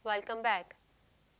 Welcome back.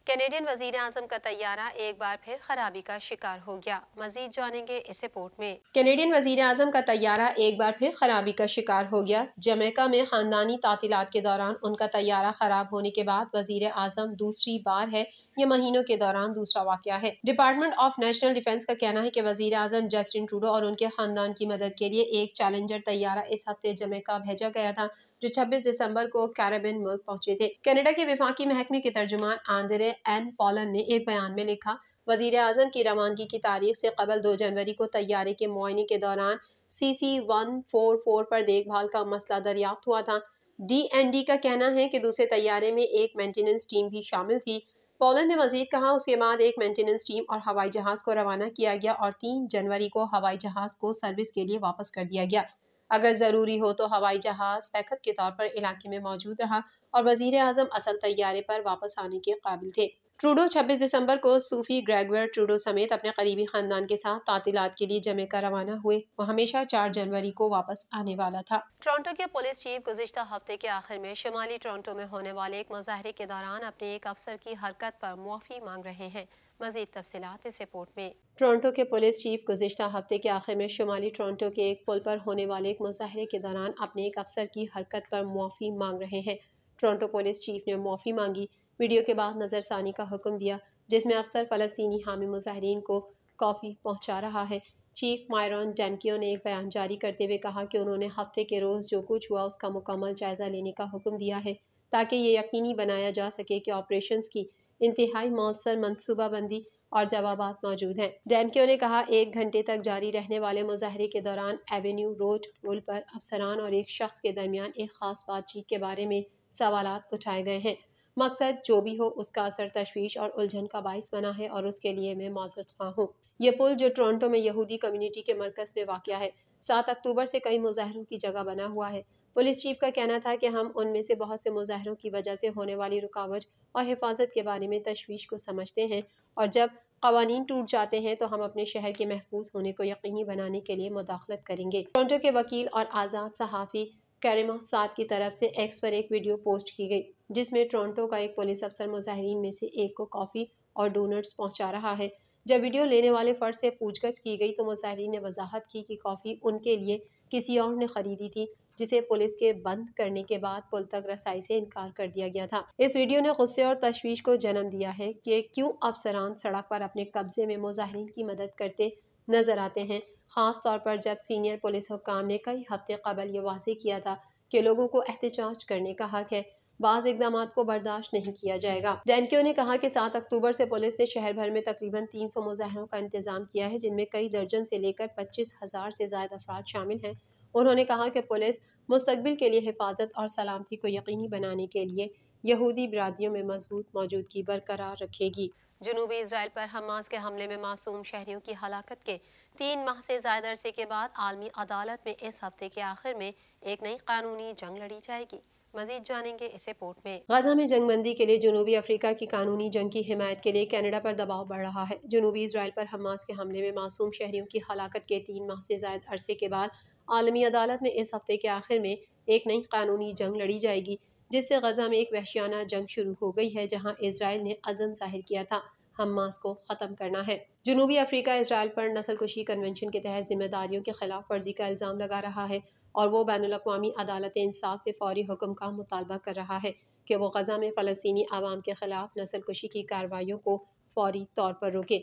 Canadian वजीर आजम का तैयारा एक बार फिर खराबी का शिकार हो गया। मजीद जानेंगे इस रिपोर्ट में। कैनेडियन वजीर आजम का तैयारा एक बार फिर खराबी का शिकार हो गया। जमैका में खानदानी तातीलात के दौरान उनका तैयारा खराब होने के बाद वजीर आजम दूसरी बार है। ये महीनों के दौरान दूसरा वाकया है। डिपार्टमेंट ऑफ नेशनल डिफेंस का कहना है कि वजीर आजम जस्टिन ट्रूडो और उनके खानदान की मदद के लिए एक चैलेंजर तैयारा इस हफ्ते जमैका भेजा गया था, जो 26 दिसंबर को कैरेबियन मुल्क पहुंचे थे। कनाडा के विफाकी महकमे के तर्जुमान आंद्रे एन पॉलन ने एक बयान में लिखा, वजीर आजम की रवानगी की तारीख से कबल 2 जनवरी को तैयारे के मुआयने के दौरान CC-144 पर देखभाल का मसला दरियाफ्त हुआ था। DND का कहना है कि दूसरे तैयारे में एक मेंटेनेंस टीम भी शामिल थी। पॉलन ने मजीद कहा, उसके बाद एक मेंटेनेंस टीम और हवाई जहाज को रवाना किया गया और 3 जनवरी को हवाई जहाज को सर्विस के लिए वापस कर दिया गया। अगर ज़रूरी हो तो हवाई जहाज बैकअप के तौर पर इलाके में मौजूद रहा और वजीर आजम असल तैयारे पर वापस आने के काबिल थे। ट्रूडो 26 दिसंबर को सूफी ग्रेगवर ट्रूडो समेत अपने करीबी खानदान के साथ तातीलात के लिए जमैका रवाना हुए। वो हमेशा 4 जनवरी को वापस आने वाला था। टोरंटो के पुलिस चीफ गुज़िश्ता हफ्ते के आखिर में शुमाली टोरंटो में होने वाले एक मुजाहरे के दौरान अपने एक अफसर की हरकत पर मुआफ़ी मांग रहे हैं। मज़ीद तफसीलात इस रिपोर्ट में। टोरंटो के पुलिस चीफ गुज़िश्ता हफ्ते के आखिर में शुमाली टोरंटो के एक पुल पर होने वाले एक मुजाहरे के दौरान अपने एक अफसर की हरकत पर मुआफ़ी मांग रहे हैं। टोरंटो पुलिस चीफ ने मुआफ़ी मांगी, वीडियो के बाद नज़रसानी का हुक्म दिया, जिसमें अफसर फ़लस्तीनी हामी मुजाहरीन को कॉफ़ी पहुँचा रहा है। चीफ मायरन डेमकियो ने एक बयान जारी करते हुए कहा कि उन्होंने हफ्ते के रोज़ जो कुछ हुआ उसका मुकम्मल जायज़ा लेने का हुक्म दिया है, ताकि ये यकीनी बनाया जा सके कि ऑपरेशंस की इंतहाई मौसर मनसूबाबंदी और जवाबात मौजूद हैं। डेमकियो ने कहा, 1 घंटे तक जारी रहने वाले मुजाहरे के दौरान एवेन्यू रोड पुल पर अफसरान और एक शख्स के दरमियान एक खास बातचीत के बारे में सवालात उठाए गए हैं। मकसद जो भी हो, उसका असर तशवीश और उलझन का बाइस बना है और उसके लिए मैं माजरत ख्वाह हूँ। ये पुल जो टोरंटो में यहूदी कम्युनिटी के मरकज़ में वाक़या है, 7 अक्टूबर से कई मुजाहरों की जगह बना हुआ है। पुलिस चीफ का कहना था कि हम उनमें से बहुत से मुजाहरों की वजह से होने वाली रुकावट और हिफाजत के बारे में तशवीश को समझते हैं और जब कवानीन टूट जाते हैं तो हम अपने शहर के महफूज होने को यकीनी बनाने के लिए मुदाखलत करेंगे। टोरंटो के वकील और आज़ाद सहाफ़ी कैरिमा साद की तरफ से एक्स पर एक वीडियो पोस्ट की गई, जिसमें टोरंटो का एक पुलिस अफसर मुजाहिरीन में से एक को कॉफ़ी और डोनट्स पहुंचा रहा है। जब वीडियो लेने वाले फ़र्द से पूछगछ की गई तो मुजाहिरीन ने वजाहत की कि कॉफ़ी उनके लिए किसी और ने खरीदी थी, जिसे पुलिस के बंद करने के बाद पुल तक रसाई से इनकार कर दिया गया था। इस वीडियो ने गुस्से और तशवीश को जन्म दिया है कि क्यों अफसरान सड़क पर अपने कब्जे में मुजाहिरीन की मदद करते नजर आते हैं, खास तौर पर जब सीनियर पुलिस हुक्काम ने कई हफ्ते कबल ये वाज़ेह किया था कि लोगों को एहतजाज करने का हक है, बाज़ इक़दाम को बर्दाश्त नहीं किया जाएगा। डेमकियो ने कहा कि 7 अक्टूबर से पुलिस ने शहर भर में तकरीबन 300 मुजाहरों का इंतजाम किया है, जिनमें कई दर्जन से लेकर 25,000 से ज़्यादा अफराद शामिल हैं। उन्होंने कहा कि पुलिस मुस्तकबिल के लिए हिफाजत और सलामती को यकीनी बनाने के लिए यहूदी बिरादरियों में मजबूत मौजूदगी बरकरार रखेगी। जनूबी इसराइल पर हमास के हमले में मासूम शहरियों की हलाकत के 3 माह से ज़्यादा अरसे के बाद आलमी अदालत में इस हफ्ते के आखिर में एक नई कानूनी जंग लड़ी जाएगी। मजीद जानेंगे इस रिपोर्ट में। गजा में जंगबंदी के लिए जनूबी अफ्रीका की कानूनी जंग की हिमायत के लिए कनाडा पर दबाव बढ़ रहा है। जनूबी इसराइल पर हमास के हमले में मासूम शहरियों की हलाकत के 3 माह से ज़्यादा अरसे के बाद आलमी अदालत में इस हफ्ते के आखिर में एक नई कानूनी जंग लड़ी जाएगी, जिससे गजा में एक वहशियाना जंग शुरू हो गई है, जहां इसराइल ने अज़म जाहिर किया था हमास को ख़त्म करना है। जनूबी अफ्रीका इसराइल पर नस्लकुशी कन्वेंशन के तहत जिम्मेदारियों के खिलाफ वर्जी का इल्ज़ाम लगा रहा है और वो बैनुल-अक़वामी अदालत इंसाफ से फौरी हुक्म का मुतालबा कर रहा है कि वो गजा में फ़लस्तीनी आवाम के खिलाफ नस्लकुशी की कार्रवाइयों को फौरी तौर पर रोके।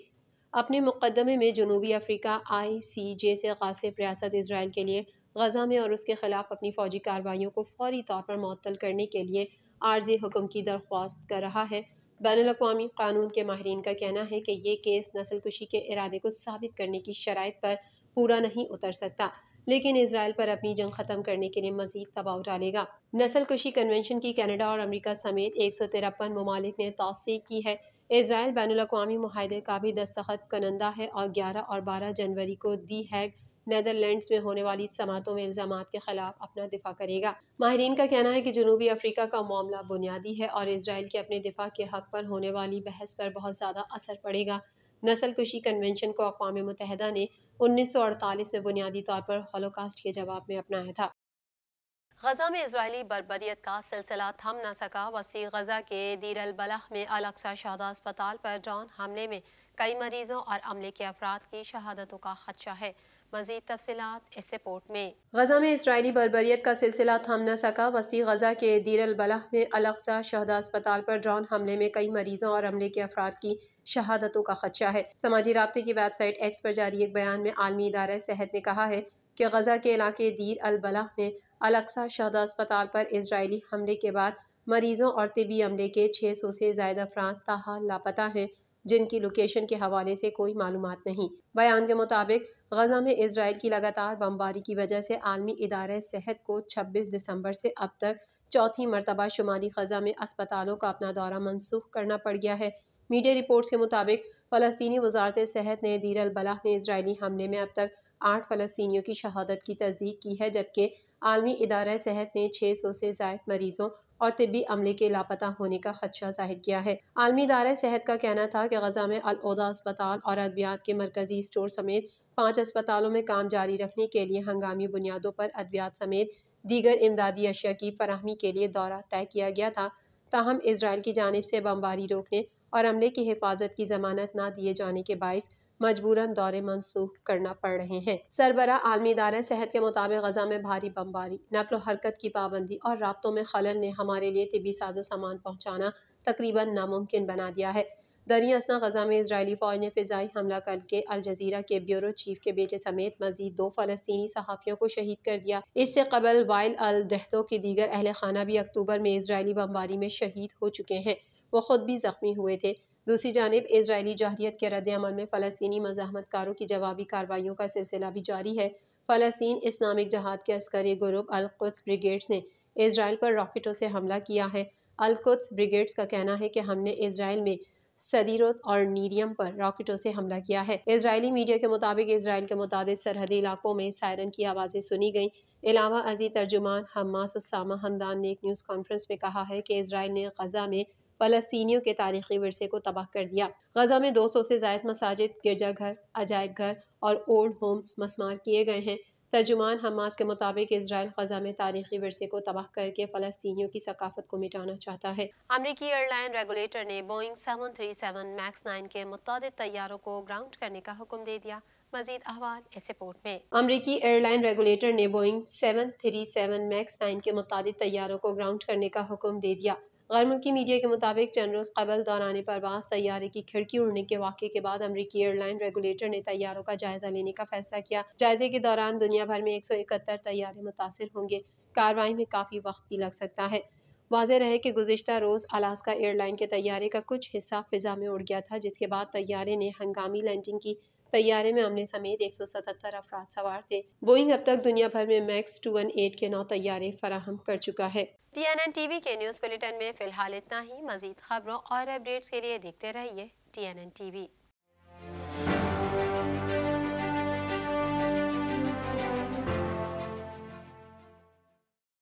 अपने मुकदमे में जनूबी अफ्रीका ICJ से गासिब रियासत इसराइल के लिए गजा में और उसके खिलाफ अपनी फौजी कार्रवाइयों को फौरी तौर पर मुअत्तल करने के लिए आर्जी हुक्म की दरख्वास्त कर रहा है। बैनुल-अक़वामी कानून के माहिरीन का कहना है कि ये केस नस्लकुशी के इरादे को साबित करने की शराइत पर पूरा नहीं उतर सकता, लेकिन इसराइल पर अपनी जंग खत्म करने के लिए मजीद दबाव डालेगा। नस्लकुशी कन्वेंशन की कनाडा और अमेरिका समेत 153 ममालिक ने तौसीक की है। इसराइल बैनुल-अक़वामी मुआहदे का भी दस्तखत कनंदा है और 11 और 12 जनवरी को दी हैग नेदरलैंड्स में होने वाली समातों में इल्ज़ामात के खिलाफ अपना दिफा करेगा। माहिरीन का कहना है कि जनूबी अफ्रीका का मामला बुनियादी है और इसराइल के अपने दिफा के हक पर होने वाली बहस पर बहुत ज़्यादा असर पड़ेगा। नस्लकुशी कन्वेंशन को अक़वाम मुत्तहिदा ने 1948 में बुनियादी तौर पर हॉलोकास्ट के जवाब में अपनाया था। गजा में इजरायली बर्बरियत का सिलसिला थम न सका। वसी गजा के दीर अल बलह में अल-अक्सा शहदा अस्पताल पर ड्रोन हमले में कई मरीजों और अमले के अफराद की शहादतों का खदशा है। मजीद तफसीलात इस रिपोर्ट में। गजा में इजरायली बर्बरियत का सिलसिला थम न सका। वस्ती गजा के दीर अल बलह में अल-अक्सा शहदा अस्पताल पर ड्रोन हमले में कई मरीजों और अमले के अफराद की शहादतों का खदशा है। समाजी राब्ते की वेबसाइट एक्स पर जारी एक बयान में आलमी इदारा सेहत ने कहा है कि गजा के इलाके दीर अल बलह में अल-अक्सा शहदा अस्पताल पर इजरायली हमले के बाद मरीजों और तिबी अमले के 600 से ज्यादा अफराद ताहाल लापता हैं, जिनकी लोकेशन के हवाले से कोई मालूमात नहीं। बयान के मुताबिक गजा में इसराइल की लगातार बमबारी की वजह से आलमी इदारे सेहत को 26 दिसंबर से अब तक चौथी मरतबा शुमाली गजा में अस्पतालों का अपना दौरा मनसूख करना पड़ गया है। मीडिया रिपोर्ट्स के मुताबिक फ़लस्तीनी वजारत सेहत ने दीर अल बलह में इसराइली हमले में अब तक 8 फ़लस्तीनियों की शहादत की तस्दीक की है, जबकि आलमी इदारा सेहत ने 600 से ज़ायद मरीजों और तिब्बी अमले के लापता होने का खदशा जाहिर किया है। आलमी इदारा सेहत का कहना था कि गजा में अल ओदा अस्पताल और अद्वियात के मरकजी स्टोर समेत 5 अस्पतालों में काम जारी रखने के लिए हंगामी बुनियादों पर अद्वियात समेत दीगर इमदादी अशिया की फराहमी के लिए दौरा तय किया गया था। ताहम इसराइल की जानिब से बमबारी रोकने और अमले की हिफाजत की जमानत न दिए जाने के बायस मजबूरन दौरे मनसूख करना पड़ रहे हैं। सरबरा आलमी इदारा सेहत के मुताबिक गजा में भारी बमबारी, नक्ल हरकत की पाबंदी और राब्तों में खलल ने हमारे लिए तिबी साजो सामान पहुँचाना तकरीबन नामुमकिन बना दिया है। दरिया असना गजा में इजरायली फौज ने फिजाई हमला करके अल जजीरा के ब्यूरो चीफ के बेटे समेत मजीद 2 फलस्तीनी सहाफ़ियों को शहीद कर दिया। इससे कबल वाइल अल दहदो के दीगर अहले खाना भी अक्टूबर में इजरायली बमबारी में शहीद हो चुके हैं। वो खुद भी जख्मी हुए थे। दूसरी जानिब इजरायली जहरियत के रद्द अमल में फ़लस्तीनी मज़ाहमतकारों की जवाबी कार्रवाइयों का सिलसिला भी जारी है। फ़लस्तीन इस्लामिक जहाद के अस्करी ग्रुप अल कुद्स ब्रिगेड्स ने इसराइल पर रॉकेटों से हमला किया है। अल कुद्स ब्रिगेड्स का कहना है कि हमने इसराइल में सदीरोत और नीरियम पर रॉकेटों से हमला किया है। इजरायली मीडिया के मुताबिक इसराइल के मुताबिक सरहदी इलाकों में सायरन की आवाज़ें सुनी गईं। अलावा अजी तर्जुमान हमास उसामा हमदान ने एक न्यूज़ कॉन्फ्रेंस में कहा है कि इसराइल ने गजा में फ़लस्तीनियों के तारीखी विरसे को तबाह कर दिया। गजा में 200 से ज़ायद मसाजिद, गिरजाघर, अजायब घर और ओल्ड होम्स मस्मार किए गए हैं। तर्जुमान हमास के मुताबिक इसराइल गजा में तारीखी विरसे को तबाह करके फ़लस्तीनियों की सकाफत को मिटाना चाहता है। अमरीकी एयरलाइन रेगुलेटर ने बोइंग 737 मैक्स 9 के मुतादिद तैयारों को ग्राउंड करने का हुक्म दे दिया। मजीद अहवाल इस रिपोर्ट में। अमरीकी एयरलाइन रेगुलेटर ने बोइंग 737 मैक्स 9 के मुतादिद तैयारों को ग्राउंड करने का हुक्म दे दिया। गैर मुल्की मीडिया के मुताबिक चंद रोज़ कबल दौरान परवाज़ तैयारे की खिड़की उड़ने के वाक़े के बाद अमरीकी एयरलाइन रेगुलेटर ने तैयारों का जायजा लेने का फैसला किया। जायजे के दौरान दुनिया भर में 171 तैयारे मुतासिर होंगे। कार्रवाई में काफ़ी वक्त भी लग सकता है। वाज़ेह रहे कि गुज़िश्ता रोज़ अलास्का एयरलाइन के तैयारे का कुछ हिस्सा फ़िज़ा में उड़ गया था, जिसके बाद तैयारे ने हंगामी लैंडिंग की। तैयारे में अमले समेत 177 अफराद सवार थे। बोइंग अब तक दुनिया भर में मैक्स 218 के 9 तैयारे फराहम कर चुका है। TNN TV के न्यूज़ बुलेटिन में फ़िलहाल इतना ही। मज़ीद खबरों और अपडेट्स के लिए देखते रहिए TNN TV।